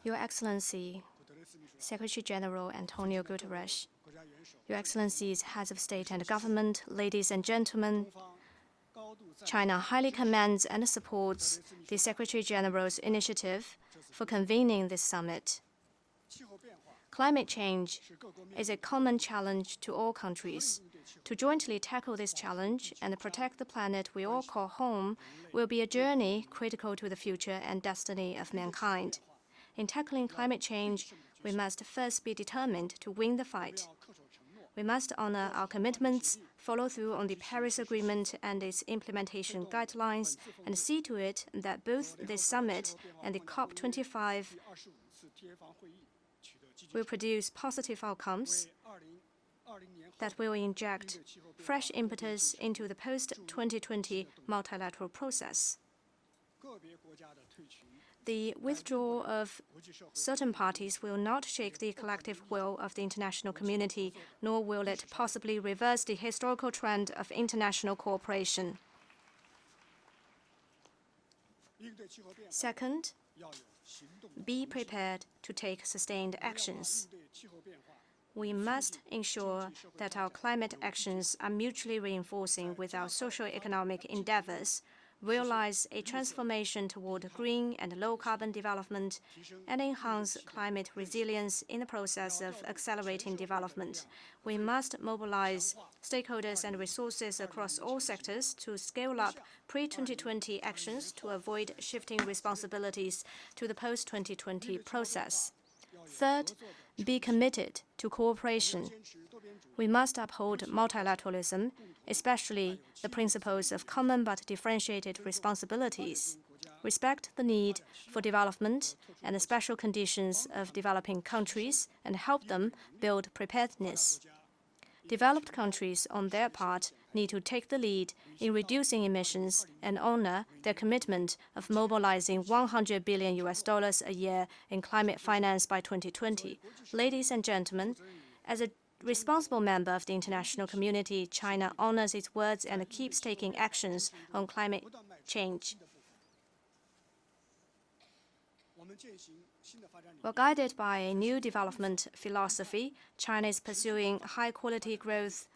Your Excellency, Secretary General Antonio Guterres, Your Excellencies, Heads of State and Government, ladies and gentlemen, China highly commends and supports the Secretary General's initiative for convening this summit. Climate change is a common challenge to all countries. To jointly tackle this challenge and protect the planet we all call home will be a journey critical to the future and destiny of mankind. In tackling climate change, we must first be determined to win the fight. We must honor our commitments, follow through on the Paris Agreement and its implementation guidelines, and see to it that both this summit and the COP25 will produce positive outcomes that will inject fresh impetus into the post-2020 multilateral process. The withdrawal of certain parties will not shake the collective will of the international community, nor will it possibly reverse the historical trend of international cooperation. Second, be prepared to take sustained actions. We must ensure that our climate actions are mutually reinforcing with our socio-economic endeavors, realize a transformation toward green and low-carbon development, and enhance climate resilience in the process of accelerating development. We must mobilize stakeholders and resources across all sectors to scale up pre-2020 actions to avoid shifting responsibilities to the post-2020 process. Third, be committed to cooperation. We must uphold multilateralism, especially the principles of common but differentiated responsibilities, respect the need for development and the special conditions of developing countries, and help them build preparedness. Developed countries, on their part, need to take the lead in reducing emissions and honor their commitment of mobilizing $100 billion a year in climate finance by 2020. Ladies and gentlemen, as a responsible member of the international community, China honors its words and keeps taking actions on climate change. Well, guided by a new development philosophy, China is pursuing high-quality growth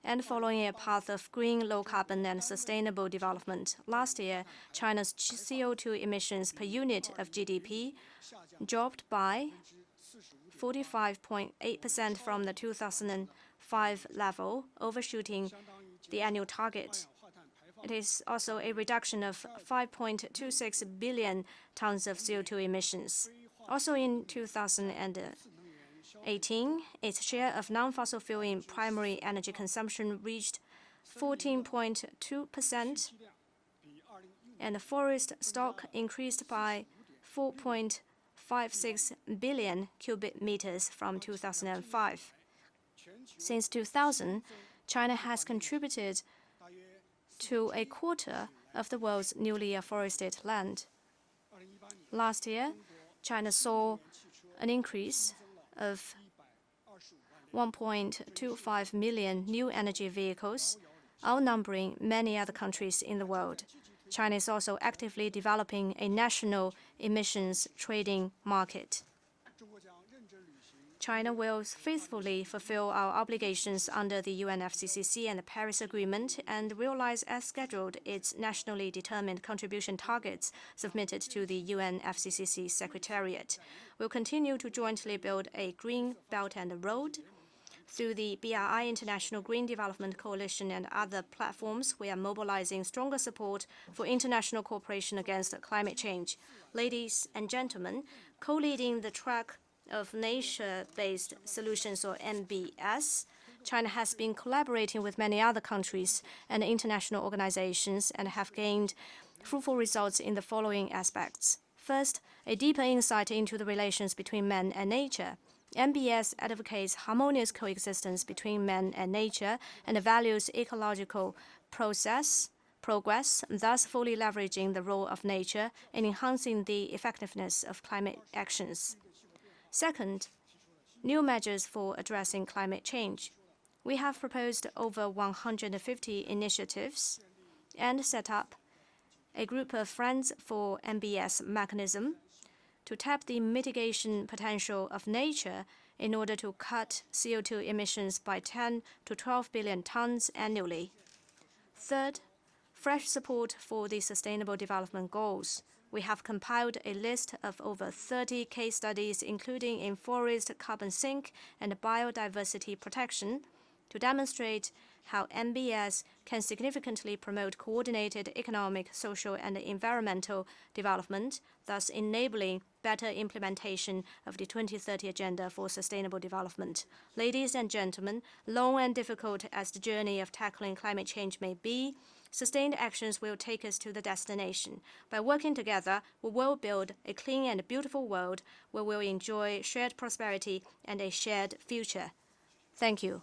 and following a path of green, low-carbon, and sustainable development. Last year, China's CO2 emissions per unit of GDP dropped by 45.8% from the 2005 level, overshooting the annual target. It is also a reduction of 5.26 billion tons of CO2 emissions. Also in 2018, its share of non-fossil fuel in primary energy consumption reached 14.2%, and the forest stock increased by 4.56 billion cubic meters from 2005. Since 2000, China has contributed to a quarter of the world's newly afforested land. Last year, China saw an increase of 1.25 million new energy vehicles, outnumbering many other countries in the world. China is also actively developing a national emissions trading market. China will faithfully fulfill our obligations under the UNFCCC and the Paris Agreement and realize as scheduled its nationally determined contribution targets submitted to the UNFCCC Secretariat. We'll continue to jointly build a green belt and road. Through the BRI International Green Development Coalition and other platforms, we are mobilizing stronger support for international cooperation against climate change. Ladies and gentlemen, co-leading the track of nature-based solutions, or NBS, China has been collaborating with many other countries and international organizations and have gained fruitful results in the following aspects. First, a deeper insight into the relations between man and nature. NBS advocates harmonious coexistence between man and nature and values ecological progress, thus fully leveraging the role of nature in enhancing the effectiveness of climate actions. Second, new measures for addressing climate change. We have proposed over 150 initiatives and set up a group of Friends for NBS mechanism to tap the mitigation potential of nature in order to cut CO2 emissions by 10 to 12 billion tons annually. Third, fresh support for the Sustainable Development Goals. We have compiled a list of over 30 case studies, including in forest carbon sink and biodiversity protection, to demonstrate how NBS can significantly promote coordinated economic, social, and environmental development, thus enabling better implementation of the 2030 Agenda for Sustainable Development. Ladies and gentlemen, long and difficult as the journey of tackling climate change may be, sustained actions will take us to the destination. By working together, we will build a clean and beautiful world where we will enjoy shared prosperity and a shared future. Thank you.